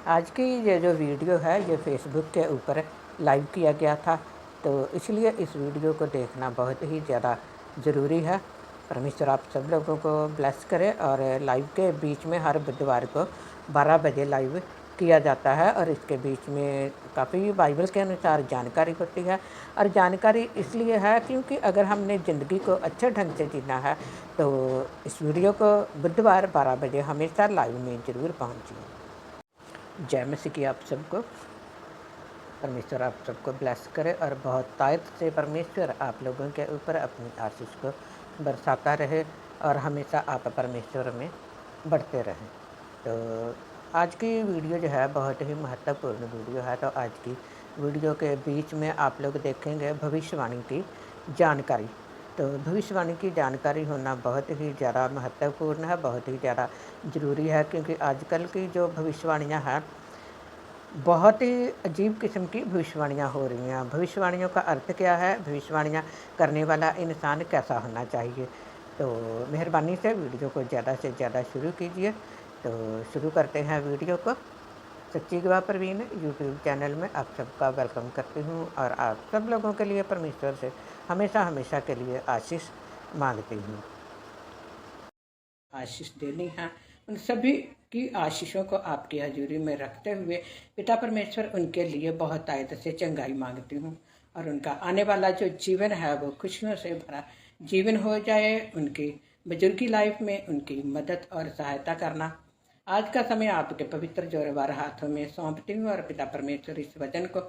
आज की ये जो वीडियो है ये फेसबुक के ऊपर लाइव किया गया था, तो इसलिए इस वीडियो को देखना बहुत ही ज़्यादा ज़रूरी है। परमेश्वर आप सब लोगों को ब्लेस करे। और लाइव के बीच में हर बुधवार को 12 बजे लाइव किया जाता है और इसके बीच में काफ़ी बाइबल के अनुसार जानकारी होती है। और जानकारी इसलिए है क्योंकि अगर हमने ज़िंदगी को अच्छे ढंग से जीना है तो इस वीडियो को बुधवार 12 बजे हमेशा लाइव में ज़रूर पहुँचिए। जय मसीह की आप सबको। परमेश्वर आप सबको ब्लेस करे और बहुत तायत से परमेश्वर आप लोगों के ऊपर अपनी आशीष को बरसाता रहे और हमेशा आप परमेश्वर में बढ़ते रहें। तो आज की वीडियो जो है बहुत ही महत्वपूर्ण वीडियो है। तो आज की वीडियो के बीच में आप लोग देखेंगे भविष्यवाणी की जानकारी। तो भविष्यवाणी की जानकारी होना बहुत ही ज़्यादा महत्वपूर्ण है, बहुत ही ज़्यादा ज़रूरी है, क्योंकि आजकल की जो भविष्यवाणियाँ हैं बहुत ही अजीब किस्म की भविष्यवाणियाँ हो रही हैं। भविष्यवाणियों का अर्थ क्या है, भविष्यवाणियाँ करने वाला इंसान कैसा होना चाहिए। तो मेहरबानी से वीडियो को ज़्यादा से ज़्यादा शुरू कीजिए। तो शुरू करते हैं वीडियो को। सच्ची गवाह प्रवीण यूट्यूब चैनल में आप सबका वेलकम करती हूँ और आप सब लोगों के लिए परमेश्वर से हमेशा हमेशा के लिए आशीष मांगती हूँ। आशीष देनी है, उन सभी की आशीषों को आपकी हजूरी में रखते हुए पिता परमेश्वर उनके लिए बहुत आयत से चंगाई मांगती हूँ और उनका आने वाला जो जीवन है वो खुशियों से भरा जीवन हो जाए। उनकी बुजुर्गी लाइफ में उनकी मदद और सहायता करना आज का समय आपके पवित्र जोरदार हाथों में सौंपती हूँ। और पिता परमेश्वर इस वचन को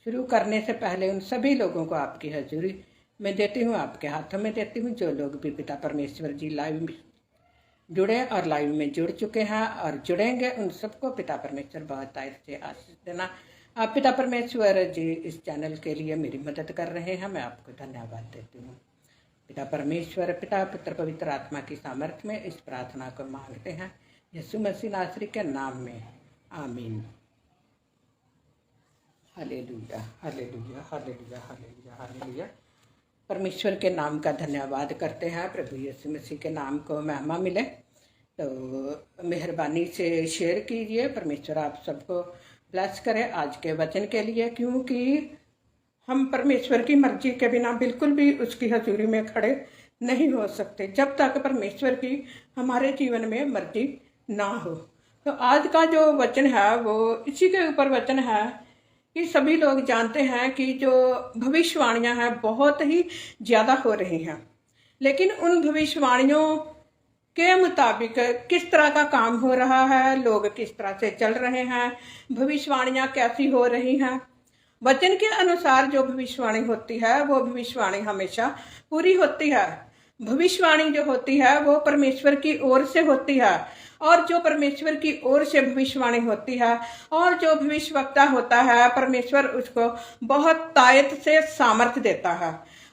शुरू करने से पहले उन सभी लोगों को आपकी हजूरी में देती हूँ, आपके हाथों में देती हूँ। जो लोग भी पिता परमेश्वर जी लाइव में जुड़े और लाइव में जुड़ चुके हैं और जुड़ेंगे, उन सबको पिता परमेश्वर बहुत आयत से आशीष देना। आप पिता परमेश्वर जी इस चैनल के लिए मेरी मदद कर रहे हैं, मैं आपको धन्यवाद देती हूँ। पिता परमेश्वर पिता पुत्र पवित्र आत्मा की सामर्थ्य में इस प्रार्थना को मांगते हैं यीशु मसीह नासरी के नाम में, आमीन। Hallelujah hallelujah hallelujah hallelujah hallelujah. परमेश्वर के नाम का धन्यवाद करते हैं। प्रभु यीशु मसीह के नाम को महिमा मिले। तो मेहरबानी से शेयर कीजिए। परमेश्वर आप सबको ब्लेस करे आज के वचन के लिए, क्योंकि हम परमेश्वर की मर्जी के बिना बिल्कुल भी उसकी हजूरी में खड़े नहीं हो सकते जब तक परमेश्वर की हमारे जीवन में मर्जी ना हो। तो आज का जो वचन है वो इसी के ऊपर वचन है कि सभी लोग जानते हैं कि जो भविष्यवाणियां हैं बहुत ही ज़्यादा हो रही हैं, लेकिन उन भविष्यवाणियों के मुताबिक किस तरह का काम हो रहा है, लोग किस तरह से चल रहे हैं, भविष्यवाणियां कैसी हो रही हैं। वचन के अनुसार जो भविष्यवाणी होती है वो भविष्यवाणी हमेशा पूरी होती है। भविष्यवाणी जो होती है वो परमेश्वर की ओर से होती है, और जो परमेश्वर की ओर से भविष्यवाणी होती है और जो भविष्यवक्ता होता है परमेश्वर उसको बहुत तायत से सामर्थ्य देता है।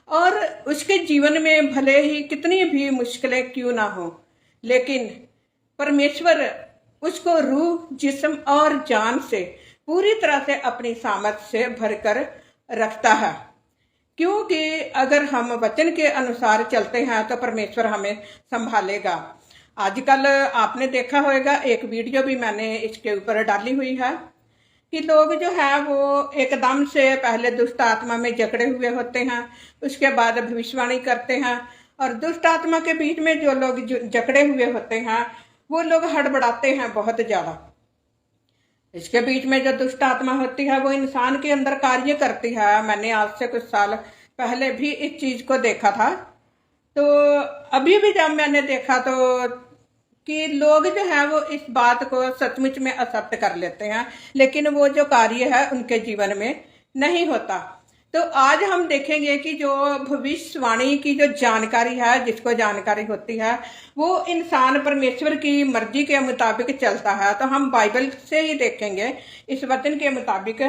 और उसके जीवन में भले ही कितनी भी मुश्किलें क्यों ना हो, लेकिन परमेश्वर उसको रूह जिस्म और जान से पूरी तरह से अपनी सामर्थ्य से भरकर रखता है। क्योंकि अगर हम वचन के अनुसार चलते हैं तो परमेश्वर हमें संभालेगा। आजकल आपने देखा होगा, एक वीडियो भी मैंने इसके ऊपर डाली हुई है कि लोग जो है वो एकदम से पहले दुष्ट आत्मा में जकड़े हुए होते हैं, उसके बाद भविष्यवाणी करते हैं, और दुष्ट आत्मा के बीच में जो लोग जकड़े हुए होते हैं वो लोग हड़बड़ाते हैं बहुत ज़्यादा। इसके बीच में जो दुष्ट आत्मा होती है वो इंसान के अंदर कार्य करती है। मैंने आज से कुछ साल पहले भी इस चीज़ को देखा था। तो अभी भी जब मैंने देखा तो कि लोग जो है वो इस बात को सचमुच में एक्सेप्ट कर लेते हैं, लेकिन वो जो कार्य है उनके जीवन में नहीं होता। तो आज हम देखेंगे कि जो भविष्यवाणी की जो जानकारी है, जिसको जानकारी होती है, वो इंसान परमेश्वर की मर्जी के मुताबिक चलता है। तो हम बाइबल से ही देखेंगे इस वचन के मुताबिक।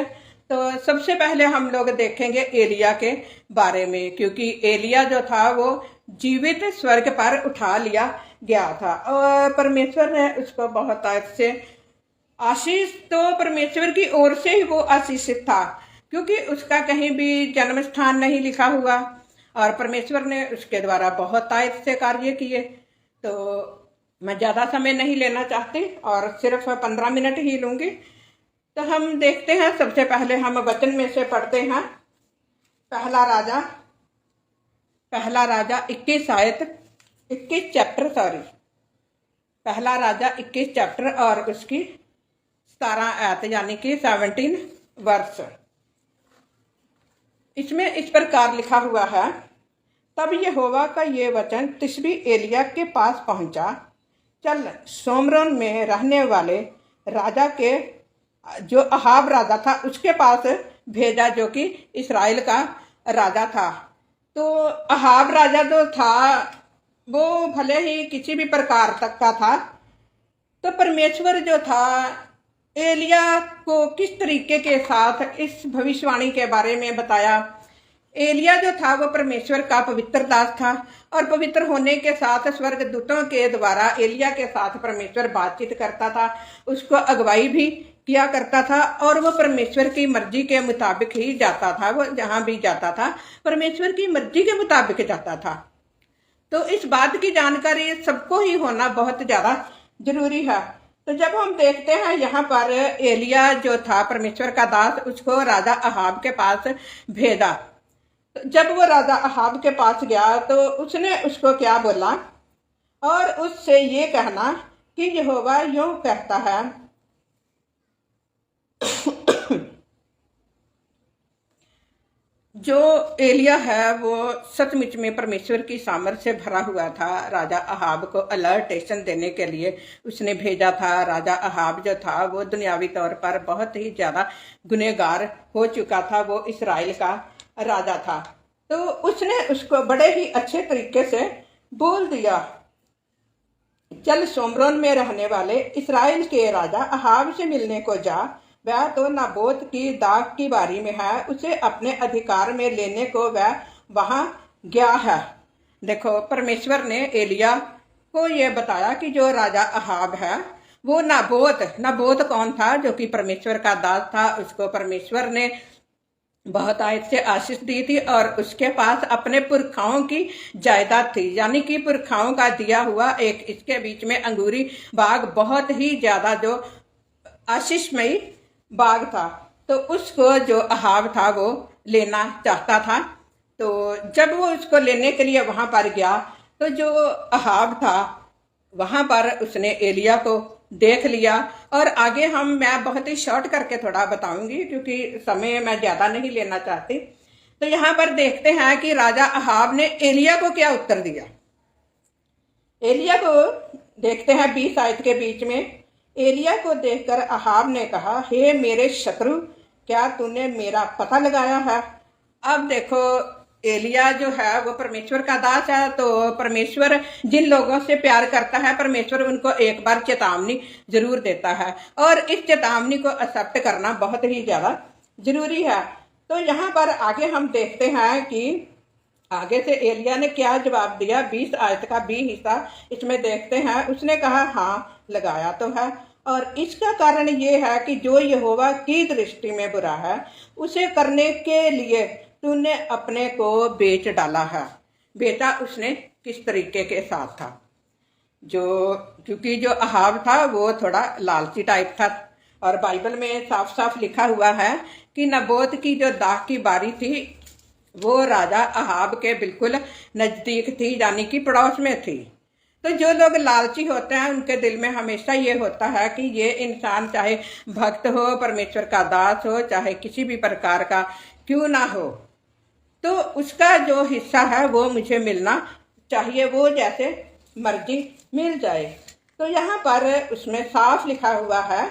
तो सबसे पहले हम लोग देखेंगे एलिया के बारे में, क्योंकि एलिया जो था वो जीवित स्वर्ग पर उठा लिया गया था और परमेश्वर ने उसको बहुत से आशीष, तो परमेश्वर की ओर से ही वो आशीषित था, क्योंकि उसका कहीं भी जन्म स्थान नहीं लिखा हुआ और परमेश्वर ने उसके द्वारा बहुत आयत से कार्य किए। तो मैं ज़्यादा समय नहीं लेना चाहती और सिर्फ 15 मिनट ही लूँगी। तो हम देखते हैं, सबसे पहले हम वचन में से पढ़ते हैं पहला राजा 21 आयत 21 चैप्टर पहला राजा 21 चैप्टर और उसकी 17 आयत यानी कि 17 वर्ष। इसमें इस प्रकार लिखा हुआ है, तब यहोवा का ये वचन तिशबी एलिय्याह के पास पहुंचा, चल सोमरोन में रहने वाले राजा के जो अहाब राजा था उसके पास भेजा, जो कि इस्राएल का राजा था। तो अहाब राजा जो था वो भले ही किसी भी प्रकार तक का था, तो परमेश्वर जो था एलिय्याह को किस तरीके के साथ इस भविष्यवाणी के बारे में बताया। एलिय्याह जो था वो परमेश्वर का पवित्र दास था और पवित्र होने के साथ स्वर्गदूतों के द्वारा एलिय्याह के साथ परमेश्वर बातचीत करता था, उसको अगुवाई भी किया करता था और वो परमेश्वर की मर्जी के मुताबिक ही जाता था। वो जहाँ भी जाता था परमेश्वर की मर्जी के मुताबिक जाता था। तो इस बात की जानकारी सबको ही होना बहुत ज़्यादा जरूरी है। तो जब हम देखते हैं यहाँ पर एलिय्याह जो था परमेश्वर का दास, उसको राजा अहाब के पास भेजा। तो जब वो राजा अहाब के पास गया तो उसने उसको क्या बोला, और उससे ये कहना कि यहोवा यूं कहता है, जो एलिय्याह है वो सचमुच में परमेश्वर की सामर्थ से भरा हुआ था। राजा अहाब को अलर्टेशन देने के लिए उसने भेजा था। राजा अहाब जो था वो दुनियावी तौर पर बहुत ही ज़्यादा गुनहगार हो चुका था, वो इस्राएल का राजा था। तो उसने उसको बड़े ही अच्छे तरीके से बोल दिया, चल सोमरोन में रहने वाले इस्राएल के राजा अहाब से मिलने को जा, वह तो नाबोत की दाख की बारी में है, उसे अपने अधिकार में लेने को वह वहां गया है। देखो, परमेश्वर ने एलिय्याह को यह बताया कि जो राजा अहाब है वो नाबोत कौन था, जो कि परमेश्वर का दास था। उसको परमेश्वर ने बहुत आयत से आशीष दी थी और उसके पास अपने पुरखाओं की जायदाद थी, यानी कि पुरखाओं का दिया हुआ एक इसके बीच में अंगूरी बाग, बहुत ही ज्यादा जो आशीषमयी बाग था। तो उसको जो अहाब था वो लेना चाहता था। तो जब वो उसको लेने के लिए वहां पर गया तो जो अहाब था वहां पर उसने एलिय्याह को देख लिया। और आगे मैं बहुत ही शॉर्ट करके थोड़ा बताऊंगी क्योंकि समय मैं ज्यादा नहीं लेना चाहती। तो यहाँ पर देखते हैं कि राजा अहाब ने एलिय्याह को क्या उत्तर दिया। एलिय्याह को देखते हैं 20 आयत के बीच में। एलिय्याह को देखकर अहाब ने कहा, हे मेरे शत्रु, क्या तूने मेरा पता लगाया है। अब देखो, एलिय्याह जो है वो परमेश्वर का दास है, तो परमेश्वर जिन लोगों से प्यार करता है परमेश्वर उनको एक बार चेतावनी जरूर देता है और इस चेतावनी को एक्सेप्ट करना बहुत ही ज्यादा जरूरी है। तो यहाँ पर आगे हम देखते हैं कि आगे से एलिय्याह ने क्या जवाब दिया। 20 आयत का बी हिस्सा इसमें देखते हैं। उसने कहा, हाँ लगाया तो है, और इसका कारण ये है कि जो यहोवा की दृष्टि में बुरा है उसे करने के लिए तूने अपने को बेच डाला है। बेटा उसने किस तरीके के साथ था, क्योंकि जो अहाब था वो थोड़ा लालची टाइप था और बाइबल में साफ साफ लिखा हुआ है कि नाबोत की जो दाख की बारी थी वो राजा अहाब के बिल्कुल नजदीक थी, यानी कि पड़ोस में थी। तो जो लोग लालची होते हैं उनके दिल में हमेशा ये होता है कि ये इंसान चाहे भक्त हो, परमेश्वर का दास हो, चाहे किसी भी प्रकार का क्यों ना हो, तो उसका जो हिस्सा है वो मुझे मिलना चाहिए, वो जैसे मर्जी मिल जाए। तो यहाँ पर उसमें साफ लिखा हुआ है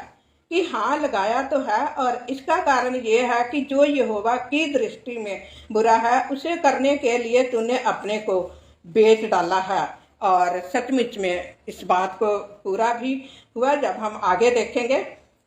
कि हाँ लगाया तो है, और इसका कारण ये है कि जो यहोवा की दृष्टि में बुरा है उसे करने के लिए तूने अपने को बेच डाला है। और सचमुच में इस बात को पूरा भी हुआ। जब हम आगे देखेंगे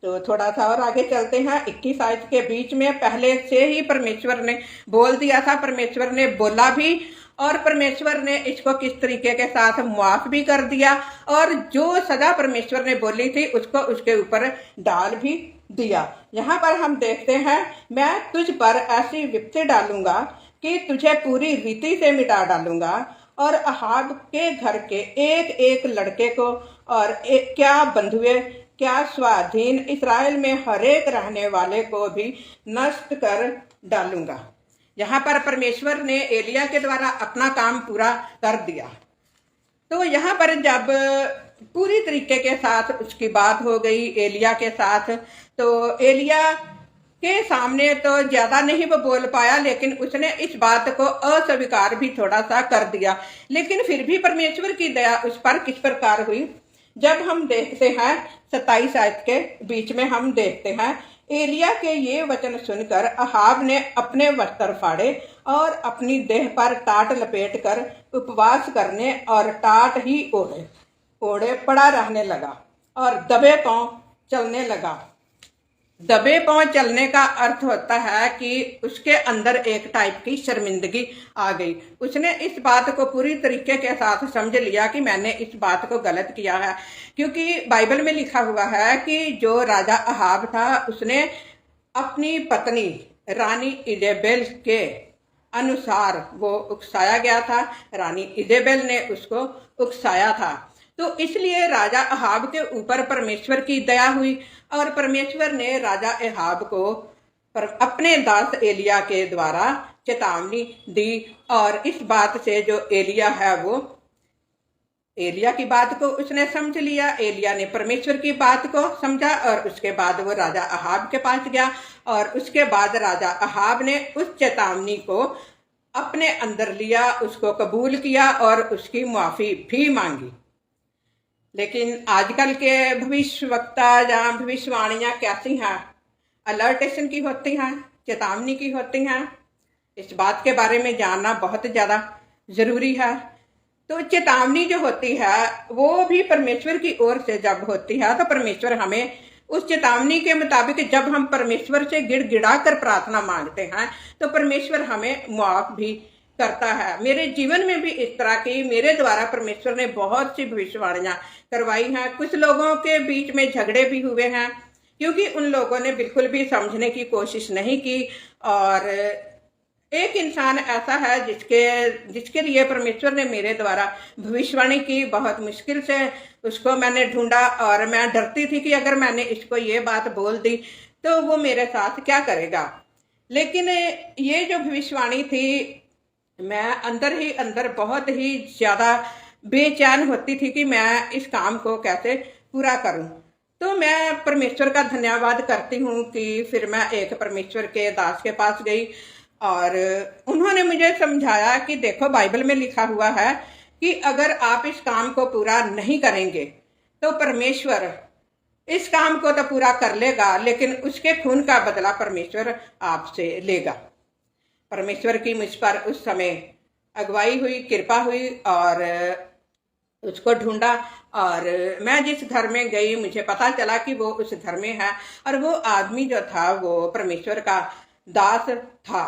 तो थोड़ा सा और आगे चलते हैं। 21 आयत के बीच में पहले से ही परमेश्वर ने बोल दिया था, परमेश्वर ने बोला भी और परमेश्वर ने इसको किस तरीके के साथ माफ भी कर दिया, और जो सजा परमेश्वर ने बोली थी उसको उसके ऊपर डाल भी दिया। यहाँ पर हम देखते हैं, मैं तुझ पर ऐसी विपत्ति डालूंगा कि तुझे पूरी रीति से मिटा डालूंगा, और अहाब के घर के एक एक लड़के को और क्या बंधुए क्या स्वाधीन इस्राएल में हर एक रहने वाले को भी नष्ट कर डालूंगा। यहाँ पर परमेश्वर ने एलिया के द्वारा अपना काम पूरा कर दिया। तो यहाँ पर जब पूरी तरीके के साथ उसकी बात हो गई एलिया के साथ, तो एलिया के सामने तो ज्यादा नहीं वो बोल पाया, लेकिन उसने इस बात को अस्वीकार भी थोड़ा सा कर दिया। लेकिन फिर भी परमेश्वर की दया उस पर किस प्रकार हुई, जब हम देखते हैं 27 आयत के बीच में हम देखते हैं, एलिया के ये वचन सुनकर अहाब ने अपने वस्त्र फाड़े और अपनी देह पर टाट लपेट कर उपवास करने और टाट ही ओढ़े पड़ा रहने लगा और दबे पांव चलने लगा। दबे पांव चलने का अर्थ होता है कि उसके अंदर एक टाइप की शर्मिंदगी आ गई। उसने इस बात को पूरी तरीके के साथ समझ लिया कि मैंने इस बात को गलत किया है, क्योंकि बाइबल में लिखा हुआ है कि जो राजा अहाब था उसने अपनी पत्नी रानी इजेबेल के अनुसार वो उकसाया गया था, रानी इजेबेल ने उसको उकसाया था। तो इसलिए राजा अहाब के ऊपर परमेश्वर की दया हुई और परमेश्वर ने राजा अहाब को अपने दास एलिया के द्वारा चेतावनी दी। और इस बात से जो एलिया है वो एलिया की बात को उसने समझ लिया, एलिया ने परमेश्वर की बात को समझा और उसके बाद वो राजा अहाब के पास गया और उसके बाद राजा अहाब ने उस चेतावनी को अपने अंदर लिया, उसको कबूल किया और उसकी माफी भी मांगी। लेकिन आजकल के भविष्यवक्ता या भविष्यवाणियाँ कैसी हैं, अलर्टेशन की होती हैं, चेतावनी की होती हैं। इस बात के बारे में जानना बहुत ज़्यादा ज़रूरी है। तो चेतावनी जो होती है वो भी परमेश्वर की ओर से जब होती है तो परमेश्वर हमें उस चेतावनी के मुताबिक जब हम परमेश्वर से गिड़गिड़ा कर प्रार्थना मांगते हैं तो परमेश्वर हमें माफ भी करता है। मेरे जीवन में भी इस तरह की मेरे द्वारा परमेश्वर ने बहुत सी भविष्यवाणियां करवाई हैं। कुछ लोगों के बीच में झगड़े भी हुए हैं क्योंकि उन लोगों ने बिल्कुल भी समझने की कोशिश नहीं की। और एक इंसान ऐसा है जिसके लिए परमेश्वर ने मेरे द्वारा भविष्यवाणी की, बहुत मुश्किल से उसको मैंने ढूंढा और मैं डरती थी कि अगर मैंने इसको ये बात बोल दी तो वो मेरे साथ क्या करेगा। लेकिन ये जो भविष्यवाणी थी, मैं अंदर ही अंदर बहुत ही ज़्यादा बेचैन होती थी कि मैं इस काम को कैसे पूरा करूं। तो मैं परमेश्वर का धन्यवाद करती हूं कि फिर मैं एक परमेश्वर के दास के पास गई और उन्होंने मुझे समझाया कि देखो बाइबल में लिखा हुआ है कि अगर आप इस काम को पूरा नहीं करेंगे तो परमेश्वर इस काम को तो पूरा कर लेगा, लेकिन उसके खून का बदला परमेश्वर आपसे लेगा। परमेश्वर की मुझ पर उस समय अगुवाई हुई, कृपा हुई और उसको ढूंढा और मैं जिस घर में गई मुझे पता चला कि वो उस घर में है और वो आदमी जो था वो परमेश्वर का दास था।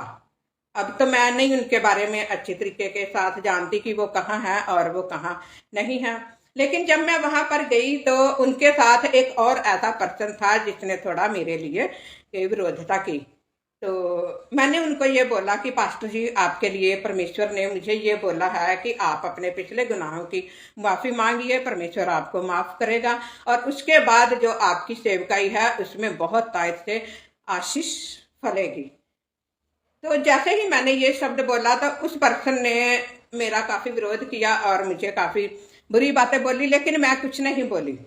अब तो मैं नहीं उनके बारे में अच्छी तरीके के साथ जानती कि वो कहाँ है और वो कहाँ नहीं है, लेकिन जब मैं वहां पर गई तो उनके साथ एक और ऐसा पर्सन था जिसने थोड़ा मेरे लिए विरोधता की। तो मैंने उनको ये बोला कि पास्टर जी, आपके लिए परमेश्वर ने मुझे ये बोला है कि आप अपने पिछले गुनाहों की माफ़ी मांगिए, परमेश्वर आपको माफ़ करेगा और उसके बाद जो आपकी सेवकाई है उसमें बहुत तायत से आशीष फलेगी। तो जैसे ही मैंने ये शब्द बोला तो उस पर्सन ने मेरा काफ़ी विरोध किया और मुझे काफ़ी बुरी बातें बोली, लेकिन मैं कुछ नहीं बोली।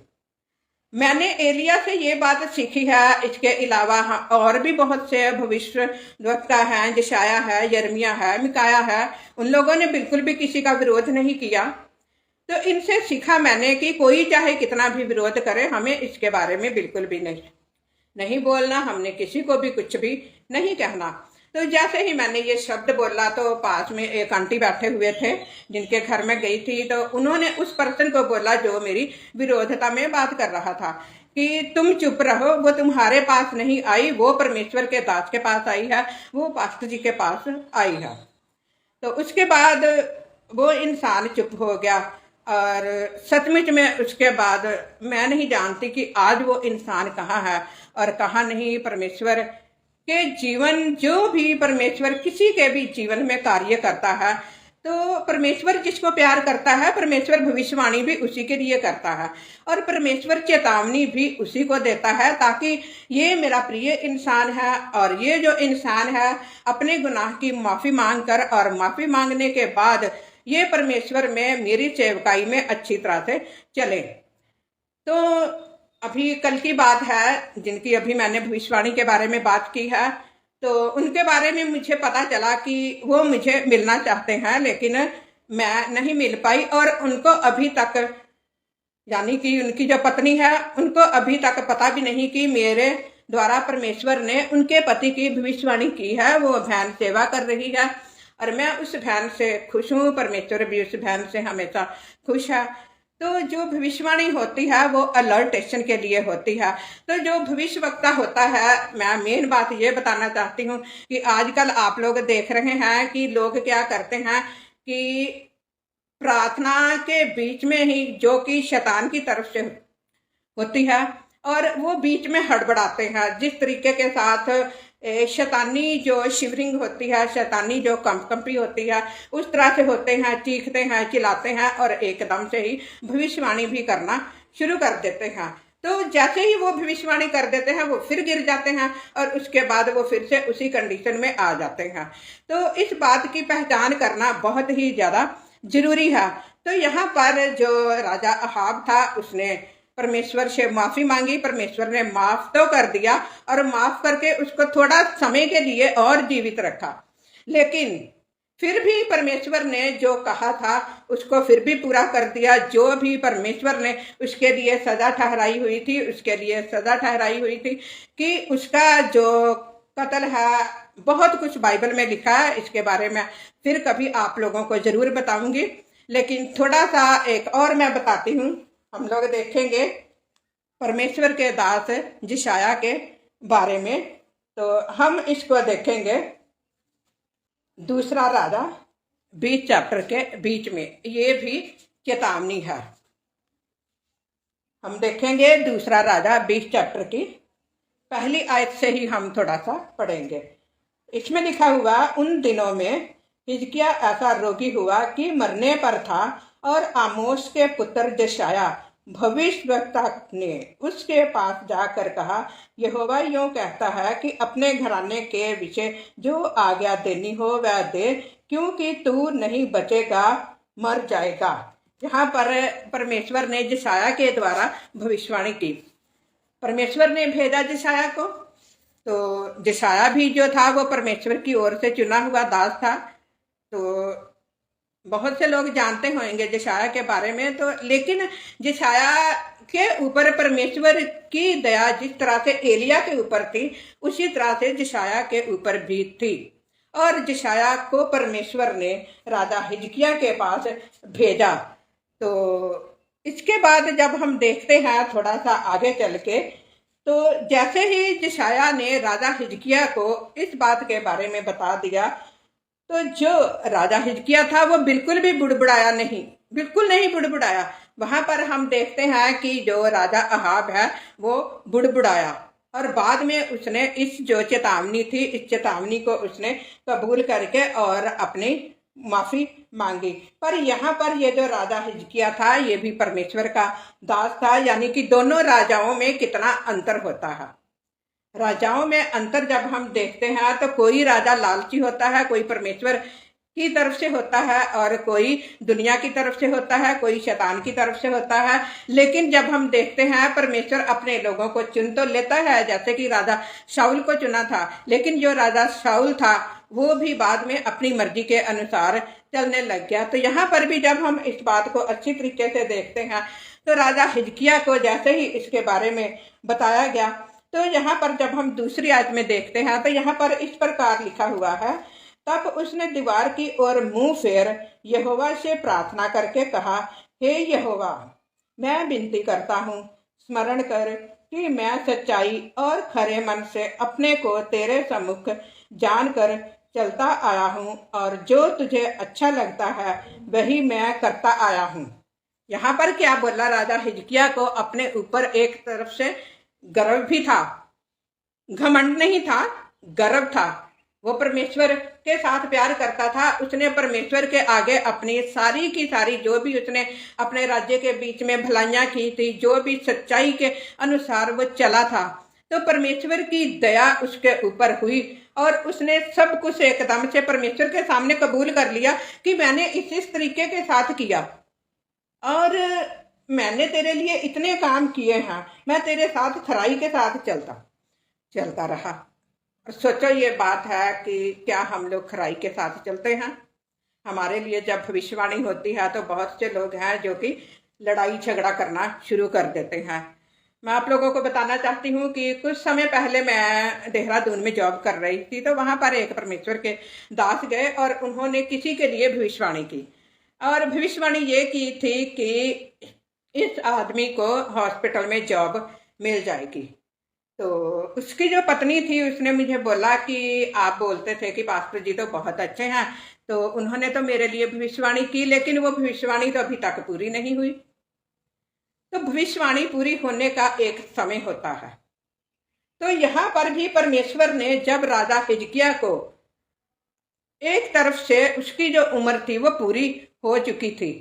मैंने एलिया से ये बात सीखी है, इसके अलावा और भी बहुत से भविष्यवक्ता हैं, यशायाह है, यिर्मयाह है, मिकायाह है, उन लोगों ने बिल्कुल भी किसी का विरोध नहीं किया। तो इनसे सीखा मैंने कि कोई चाहे कितना भी विरोध करे, हमें इसके बारे में बिल्कुल भी नहीं बोलना, हमने किसी को भी कुछ भी नहीं कहना। तो जैसे ही मैंने ये शब्द बोला तो पास में एक आंटी बैठे हुए थे जिनके घर में गई थी, तो उन्होंने उस पर्सन को बोला जो मेरी विरोधता में बात कर रहा था कि तुम चुप रहो, वो तुम्हारे पास नहीं आई, वो परमेश्वर के दास के पास आई है, वो पास्टर जी के पास आई है। तो उसके बाद वो इंसान चुप हो गया और सचमुच में उसके बाद मैं नहीं जानती कि आज वो इंसान कहाँ है और कहाँ नहीं। परमेश्वर के जीवन, जो भी परमेश्वर किसी के भी जीवन में कार्य करता है तो परमेश्वर जिसको प्यार करता है, परमेश्वर भविष्यवाणी भी उसी के लिए करता है, और परमेश्वर चेतावनी भी उसी को देता है, ताकि ये मेरा प्रिय इंसान है और ये जो इंसान है अपने गुनाह की माफ़ी मांग कर और माफ़ी मांगने के बाद ये परमेश्वर में मेरी सेवकाई में अच्छी तरह से चले। तो अभी कल की बात है, जिनकी अभी मैंने भविष्यवाणी के बारे में बात की है, तो उनके बारे में मुझे पता चला कि वो मुझे मिलना चाहते हैं, लेकिन मैं नहीं मिल पाई, और उनको अभी तक, यानी कि उनकी जो पत्नी है, उनको अभी तक पता भी नहीं कि मेरे द्वारा परमेश्वर ने उनके पति की भविष्यवाणी की है। वो बहन सेवा कर रही है और मैं उस बहन से खुश हूँ, परमेश्वर भी उस बहन से हमेशा खुश है। तो जो भविष्यवाणी होती है वो अलर्टेशन के लिए होती है। तो जो भविष्यवक्ता होता है, मैं मेन बात ये बताना चाहती हूँ कि आजकल आप लोग देख रहे हैं कि लोग क्या करते हैं कि प्रार्थना के बीच में ही, जो कि शैतान की तरफ से होती है, और वो बीच में हड़बड़ाते हैं। जिस तरीके के साथ शैतानी जो शिवरिंग होती है, शैतानी जो कंपकंपी होती है, उस तरह से होते हैं, चीखते हैं, चिल्लाते हैं और एकदम से ही भविष्यवाणी भी करना शुरू कर देते हैं। तो जैसे ही वो भविष्यवाणी कर देते हैं वो फिर गिर जाते हैं और उसके बाद वो फिर से उसी कंडीशन में आ जाते हैं। तो इस बात की पहचान करना बहुत ही ज़्यादा जरूरी है। तो यहाँ पर जो राजा अहाब था, उसने परमेश्वर से माफ़ी मांगी, परमेश्वर ने माफ़ तो कर दिया और माफ़ करके उसको थोड़ा समय के लिए और जीवित रखा, लेकिन फिर भी परमेश्वर ने जो कहा था उसको फिर भी पूरा कर दिया। जो भी परमेश्वर ने उसके लिए सज़ा ठहराई हुई थी, उसके लिए सज़ा ठहराई हुई थी कि उसका जो कत्ल है, बहुत कुछ बाइबल में लिखा है, इसके बारे में फिर कभी आप लोगों को ज़रूर बताऊंगी। लेकिन थोड़ा सा एक और मैं बताती हूँ। हम लोग देखेंगे परमेश्वर के दास यशायाह के बारे में, तो हम इसको देखेंगे दूसरा राजा 20 चैप्टर के बीच में। ये भी चेतावनी है। हम देखेंगे दूसरा राजा 20 चैप्टर की पहली आयत से ही हम थोड़ा सा पढ़ेंगे। इसमें लिखा हुआ, उन दिनों में हिजकिय्याह ऐसा रोगी हुआ कि मरने पर था, और आमोस के पुत्र यशायाह भविष्यवक्ता ने उसके पास जाकर कहा, यहोवा यूं कहता है कि अपने घराने के विषय जो आज्ञा देनी हो वह दे, क्योंकि तू नहीं बचेगा, मर जाएगा। यहाँ पर परमेश्वर ने यशायाह के द्वारा भविष्यवाणी की। परमेश्वर ने भेजा यशायाह को, तो यशायाह भी जो था वो परमेश्वर की ओर से चुना हुआ दास था। तो बहुत से लोग जानते होंगे यशायाह के बारे में। तो लेकिन यशायाह के ऊपर परमेश्वर की दया जिस तरह से एलिया के ऊपर थी, उसी तरह से यशायाह के ऊपर भी थी, और यशायाह को परमेश्वर ने राजा हिजकिय्याह के पास भेजा। तो इसके बाद जब हम देखते हैं थोड़ा सा आगे चल के, तो जैसे ही यशायाह ने राजा हिजकिय्याह को इस बात के बारे में बता दिया, तो जो राजा हिजकिय्याह था वो बिल्कुल भी बुड़बुड़ाया नहीं, बिल्कुल नहीं बुड़बुड़ाया। वहां पर हम देखते हैं कि जो राजा अहाब है वो बुड़बुड़ाया, और बाद में उसने इस जो चेतावनी थी, इस चेतावनी को उसने कबूल करके और अपनी माफी मांगी। पर यहाँ पर ये जो राजा हिजकिय्याह था ये भी परमेश्वर का दास था। यानी कि दोनों राजाओं में कितना अंतर होता है। राजाओं में अंतर जब हम देखते हैं तो कोई राजा लालची होता है, कोई परमेश्वर की तरफ से होता है और कोई दुनिया की तरफ से होता है, कोई शैतान की तरफ से होता है। लेकिन जब हम देखते हैं परमेश्वर अपने लोगों को चुन तो लेता है, जैसे कि राजा शाऊल को चुना था, लेकिन जो राजा शाऊल था वो भी बाद में अपनी मर्जी के अनुसार चलने लग गया। तो यहाँ पर भी जब हम इस बात को अच्छी तरीके से देखते हैं तो राजा हिजकिय्याह को जैसे ही इसके बारे में बताया गया, तो यहाँ पर जब हम दूसरी आयत में देखते हैं तो यहाँ पर इस प्रकार लिखा हुआ है, तब उसने दीवार की ओर मुंह फेर यहोवा से प्रार्थना करके कहा, हे यहोवा, मैं विनती करता हूँ, स्मरण कर कि मैं सच्चाई और खरे मन से अपने को तेरे सम्मुख जानकर चलता आया हूँ, और जो तुझे अच्छा लगता है वही मैं करता आया हूँ। यहाँ पर क्या बोला राजा हिजकिय्याह को? अपने ऊपर एक तरफ से गर्व भी था, घमंड नहीं था, गर्व था। वो परमेश्वर के साथ प्यार करता था। उसने परमेश्वर के आगे अपनी सारी की सारी जो भी उसने अपने राज्य के बीच में भलाइयाँ की थी, जो भी सच्चाई के अनुसार वो चला था, तो परमेश्वर की दया उसके ऊपर हुई और उसने सब कुछ एकदम से परमेश्वर के सामने कबूल कर लिया कि मैंने इस तरीके के साथ किया और मैंने तेरे लिए इतने काम किए हैं, मैं तेरे साथ खराई के साथ चलता रहा। और सोचो ये बात है कि क्या हम लोग खराई के साथ चलते हैं? हमारे लिए जब भविष्यवाणी होती है तो बहुत से लोग हैं जो कि लड़ाई झगड़ा करना शुरू कर देते हैं। मैं आप लोगों को बताना चाहती हूँ कि कुछ समय पहले मैं देहरादून में जॉब कर रही थी, तो वहाँ पर एक परमेश्वर के दास गए और उन्होंने किसी के लिए भविष्यवाणी की और भविष्यवाणी ये की थी कि इस आदमी को हॉस्पिटल में जॉब मिल जाएगी। तो उसकी जो पत्नी थी उसने मुझे बोला कि आप बोलते थे कि पास्टर जी तो बहुत अच्छे हैं, तो उन्होंने तो मेरे लिए भविष्यवाणी की, लेकिन वो भविष्यवाणी तो अभी तक पूरी नहीं हुई। तो भविष्यवाणी पूरी होने का एक समय होता है। तो यहाँ पर भी परमेश्वर ने जब राजा हिजकिय्याह को, एक तरफ से उसकी जो उम्र थी वो पूरी हो चुकी थी,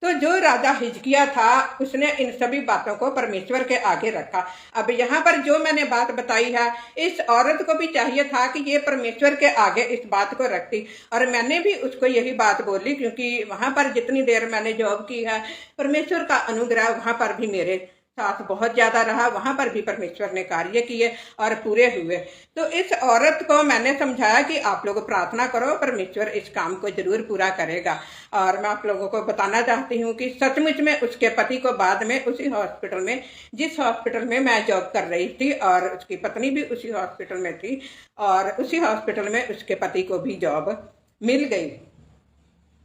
तो जो राजा हिजकिय्याह था उसने इन सभी बातों को परमेश्वर के आगे रखा। अब यहाँ पर जो मैंने बात बताई है, इस औरत को भी चाहिए था कि ये परमेश्वर के आगे इस बात को रखती, और मैंने भी उसको यही बात बोली, क्योंकि वहाँ पर जितनी देर मैंने जॉब की है परमेश्वर का अनुग्रह वहाँ पर भी मेरे साथ बहुत ज़्यादा रहा। वहाँ पर भी परमेश्वर ने कार्य किए और पूरे हुए। तो इस औरत को मैंने समझाया कि आप लोग प्रार्थना करो, परमेश्वर इस काम को जरूर पूरा करेगा। और मैं आप लोगों को बताना चाहती हूँ कि सचमुच में उसके पति को बाद में उसी हॉस्पिटल में, जिस हॉस्पिटल में मैं जॉब कर रही थी, और उसकी पत्नी भी उसी हॉस्पिटल में थी, और उसी हॉस्पिटल में उसके पति को भी जॉब मिल गई।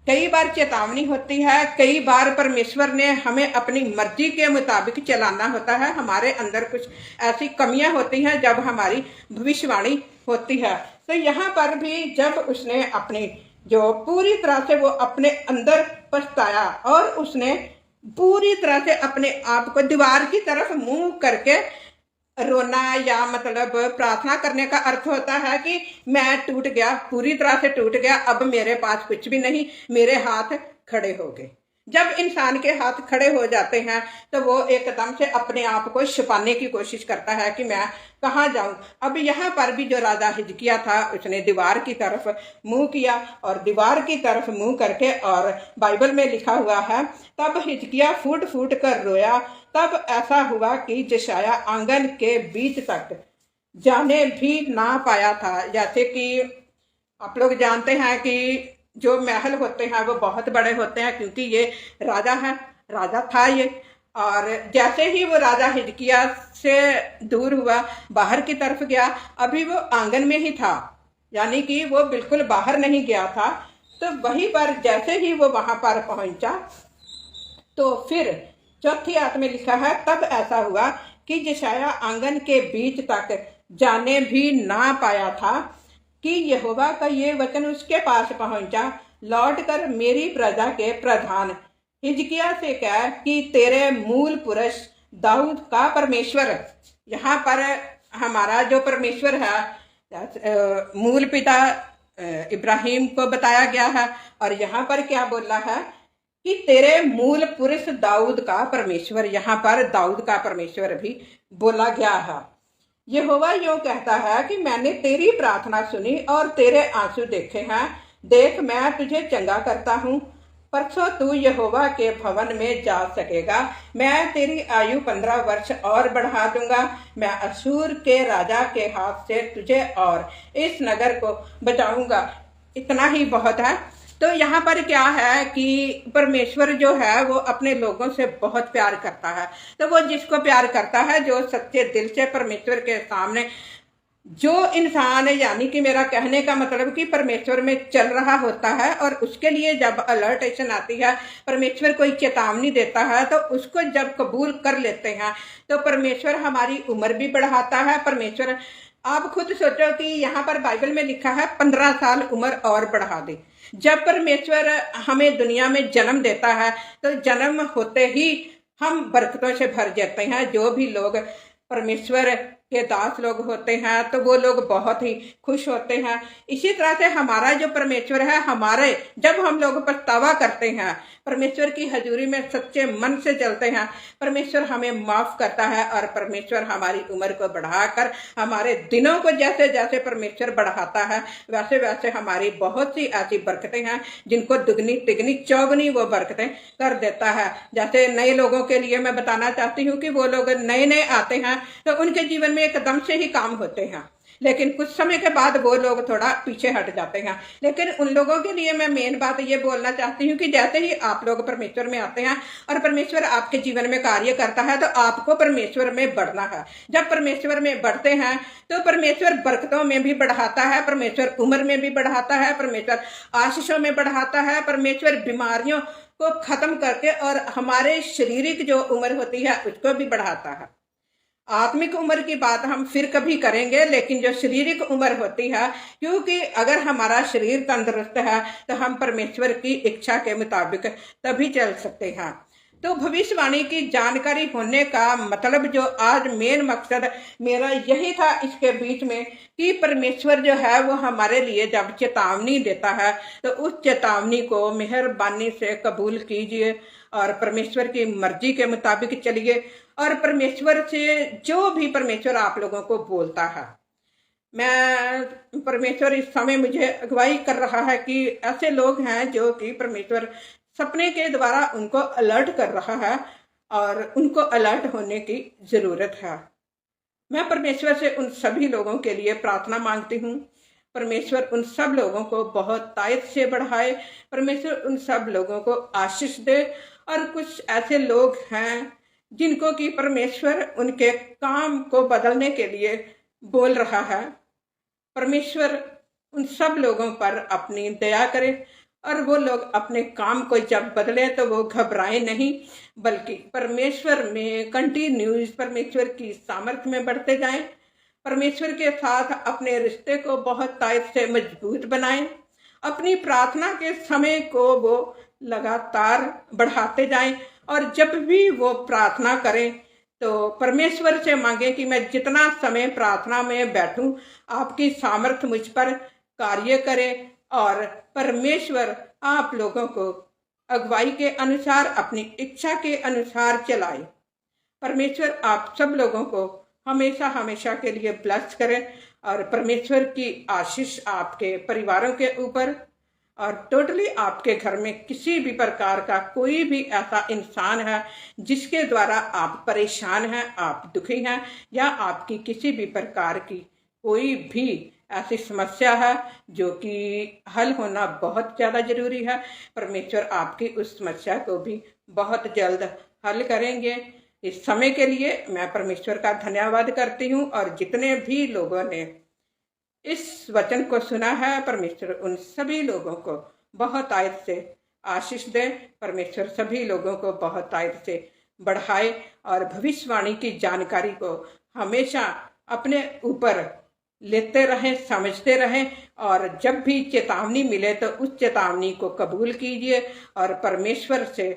कई बार चेतावनी होती है, कई बार परमेश्वर ने हमें अपनी मर्जी के मुताबिक चलाना होता है। हमारे अंदर कुछ ऐसी कमियां होती हैं जब हमारी भविष्यवाणी होती है। तो यहाँ पर भी जब उसने अपनी जो पूरी तरह से वो अपने अंदर पछताया और उसने पूरी तरह से अपने आप को दीवार की तरफ मुंह करके रोना, या मतलब प्रार्थना करने का अर्थ होता है कि मैं टूट गया, पूरी तरह से टूट गया, अब मेरे पास कुछ भी नहीं, मेरे हाथ खड़े हो गए। जब इंसान के हाथ खड़े हो जाते हैं तो वो एकदम से अपने आप को छुपाने की कोशिश करता है कि मैं कहाँ जाऊं। अब यहाँ पर भी जो राजा हिजकिय्याह था उसने दीवार की तरफ मुंह किया, और दीवार की तरफ मुंह करके, और बाइबल में लिखा हुआ है, तब हिजकिय्याह फूट फूट कर रोया। तब ऐसा हुआ कि यशायाह आंगन के बीच तक जाने भी ना पाया था। जैसे कि आप लोग जानते हैं कि जो महल होते हैं वो बहुत बड़े होते हैं, क्योंकि ये राजा था ये। और जैसे ही वो राजा हिजकिय्याह से दूर हुआ, बाहर की तरफ गया, अभी वो आंगन में ही था, यानी कि वो बिल्कुल बाहर नहीं गया था। तो वहीं पर जैसे ही वो वहां पर पहुंचा, तो फिर चौथी आयत में लिखा है, तब ऐसा हुआ कि यशायाह आंगन के बीच तक जाने भी ना पाया था कि यहोवा का ये वचन उसके पास पहुंचा, लौट कर मेरी प्रजा के प्रधान हिजकिय्याह से कह कि तेरे मूल पुरुष दाऊद का परमेश्वर। यहाँ पर हमारा जो परमेश्वर है, मूल पिता इब्राहिम को बताया गया है, और यहाँ पर क्या बोला है कि तेरे मूल पुरुष दाऊद का परमेश्वर। यहाँ पर दाऊद का परमेश्वर भी बोला गया है। यहोवा यूं कहता है कि मैंने तेरी प्रार्थना सुनी और तेरे आंसू देखे हैं। देख, मैं तुझे चंगा करता हूँ। परसों तू यहोवा के भवन में जा सकेगा। मैं तेरी आयु 15 वर्ष और बढ़ा दूंगा। मैं अशूर के राजा के हाथ से तुझे और इस नगर को बचाऊंगा। इतना ही बहुत है। तो यहाँ पर क्या है कि परमेश्वर जो है वो अपने लोगों से बहुत प्यार करता है। तो वो जिसको प्यार करता है, जो सच्चे दिल से परमेश्वर के सामने जो इंसान है, यानी कि मेरा कहने का मतलब कि परमेश्वर में चल रहा होता है, और उसके लिए जब अलर्टेशन आती है, परमेश्वर कोई चेतावनी देता है, तो उसको जब कबूल कर लेते हैं तो परमेश्वर हमारी उम्र भी बढ़ाता है। परमेश्वर, आप खुद सोचो कि यहाँ पर बाइबल में लिखा है 15 साल उम्र और बढ़ा दे। जब परमेश्वर हमें दुनिया में जन्म देता है तो जन्म होते ही हम बरकतों से भर जाते हैं। जो भी लोग परमेश्वर के दास लोग होते हैं तो वो लोग बहुत ही खुश होते हैं। इसी तरह से हमारा जो परमेश्वर है, हमारे जब हम लोग पछतावा करते हैं, परमेश्वर की हजूरी में सच्चे मन से चलते हैं, परमेश्वर हमें माफ करता है और परमेश्वर हमारी उम्र को बढ़ाकर हमारे दिनों को जैसे जैसे परमेश्वर बढ़ाता है वैसे वैसे हमारी बहुत सी ऐसी बरकतें हैं जिनको दुगनी तिगनी चौगनी वो बरकतें कर देता है। जैसे नए लोगों के लिए मैं बताना चाहती हूँ कि वो लोग नए नए आते हैं तो उनके जीवन में एकदम से ही काम होते हैं, लेकिन कुछ समय के बाद वो लोग थोड़ा पीछे हट जाते हैं। लेकिन उन लोगों के लिए मैं मेन बात ये बोलना चाहती हूँ कि जैसे ही आप लोग परमेश्वर में आते हैं और परमेश्वर आपके जीवन में कार्य करता है तो आपको परमेश्वर में बढ़ना है। जब परमेश्वर में बढ़ते हैं तो परमेश्वर बरकतों में भी बढ़ाता है, परमेश्वर उम्र में भी बढ़ाता है, परमेश्वर आशीषों में बढ़ाता है, परमेश्वर बीमारियों को खत्म करके और हमारे शारीरिक जो उम्र होती है उसको भी बढ़ाता है। आत्मिक उम्र की बात हम फिर कभी करेंगे, लेकिन जो शारीरिक उम्र होती है, क्योंकि अगर हमारा शरीर तंदुरुस्त है तो हम परमेश्वर की इच्छा के मुताबिक तभी चल सकते हैं। तो भविष्यवाणी की जानकारी होने का मतलब जो आज मेन मकसद मेरा यही था इसके बीच में कि परमेश्वर जो है वो हमारे लिए जब चेतावनी देता है तो उस चेतावनी को मेहरबानी से कबूल कीजिए और परमेश्वर की मर्जी के मुताबिक चलिए। और परमेश्वर से जो भी परमेश्वर आप लोगों को बोलता है, मैं परमेश्वर इस समय मुझे अगुवाई कर रहा है कि ऐसे लोग हैं जो कि परमेश्वर सपने के द्वारा उनको अलर्ट कर रहा है और उनको अलर्ट होने की जरूरत है। मैं परमेश्वर से उन सभी लोगों के लिए प्रार्थना मांगती हूँ। परमेश्वर उन सब लोगों को बहुत तायत से बढ़ाए, परमेश्वर उन सब लोगों को आशीष दे। और कुछ ऐसे लोग हैं जिनको कि परमेश्वर उनके काम को बदलने के लिए बोल रहा है, परमेश्वर उन सब लोगों पर अपनी दया करे और वो लोग अपने काम को जब बदले तो वो घबराए नहीं, बल्कि परमेश्वर में कंटिन्यूस परमेश्वर की सामर्थ्य में बढ़ते जाएं, परमेश्वर के साथ अपने रिश्ते को बहुत तायत से मजबूत बनाएं, अपनी प्रार्थना के समय को वो लगातार बढ़ाते जाएं और जब भी वो प्रार्थना करें तो परमेश्वर से मांगे कि मैं जितना समय प्रार्थना में बैठूं आपकी सामर्थ्य मुझ पर कार्य करे और परमेश्वर आप लोगों को अगुवाई के अनुसार अपनी इच्छा के अनुसार चलाए। परमेश्वर आप सब लोगों को हमेशा हमेशा के लिए ब्लेस करें और परमेश्वर की आशीष आपके परिवारों के ऊपर और टोटली आपके घर में किसी भी प्रकार का कोई भी ऐसा इंसान है जिसके द्वारा आप परेशान हैं, आप दुखी हैं या आपकी किसी भी प्रकार की कोई भी ऐसी समस्या है जो कि हल होना बहुत ज़्यादा जरूरी है, परमेश्वर आपकी उस समस्या को भी बहुत जल्द हल करेंगे। इस समय के लिए मैं परमेश्वर का धन्यवाद करती हूँ और जितने भी लोगों ने इस वचन को सुना है परमेश्वर उन सभी लोगों को बहुत आयत से आशीष दे, परमेश्वर सभी लोगों को बहुत आयत से बढ़ाए और भविष्यवाणी की जानकारी को हमेशा अपने ऊपर लेते रहें, समझते रहें और जब भी चेतावनी मिले तो उस चेतावनी को कबूल कीजिए और परमेश्वर से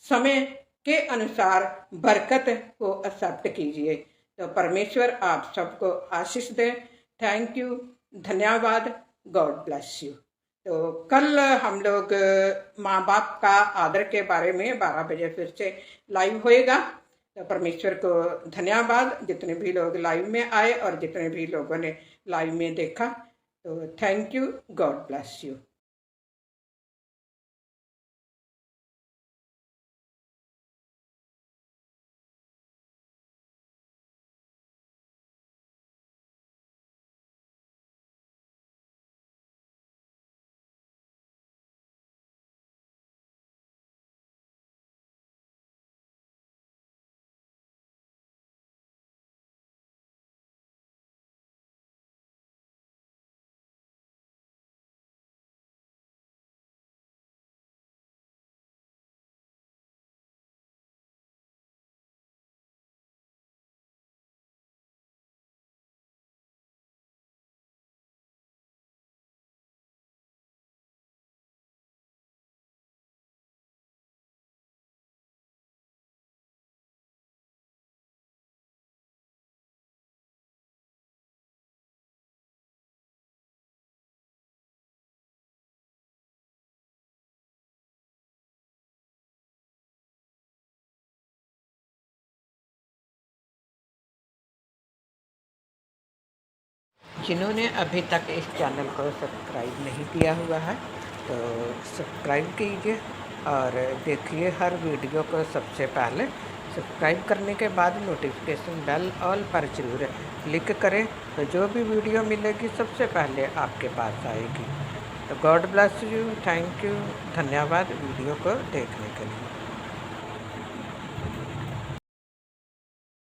समय के अनुसार बरकत को एक्सेप्ट कीजिए। तो परमेश्वर आप सबको आशीष दे। थैंक यू, धन्यवाद, गॉड ब्लेस यू। तो कल हम लोग माँ बाप का आदर के बारे में 12 बजे फिर से लाइव होएगा। तो परमेश्वर को धन्यवाद जितने भी लोग लाइव में आए और जितने भी लोगों ने लाइव में देखा। तो thank you, God bless you. जिन्होंने अभी तक इस चैनल को सब्सक्राइब नहीं किया हुआ है तो सब्सक्राइब कीजिए और देखिए हर वीडियो को सबसे पहले। सब्सक्राइब करने के बाद नोटिफिकेशन बेल ऑल पर ज़रूर क्लिक करें तो जो भी वीडियो मिलेगी सबसे पहले आपके पास आएगी। तो God bless you, thank you, धन्यवाद वीडियो को देखने के लिए।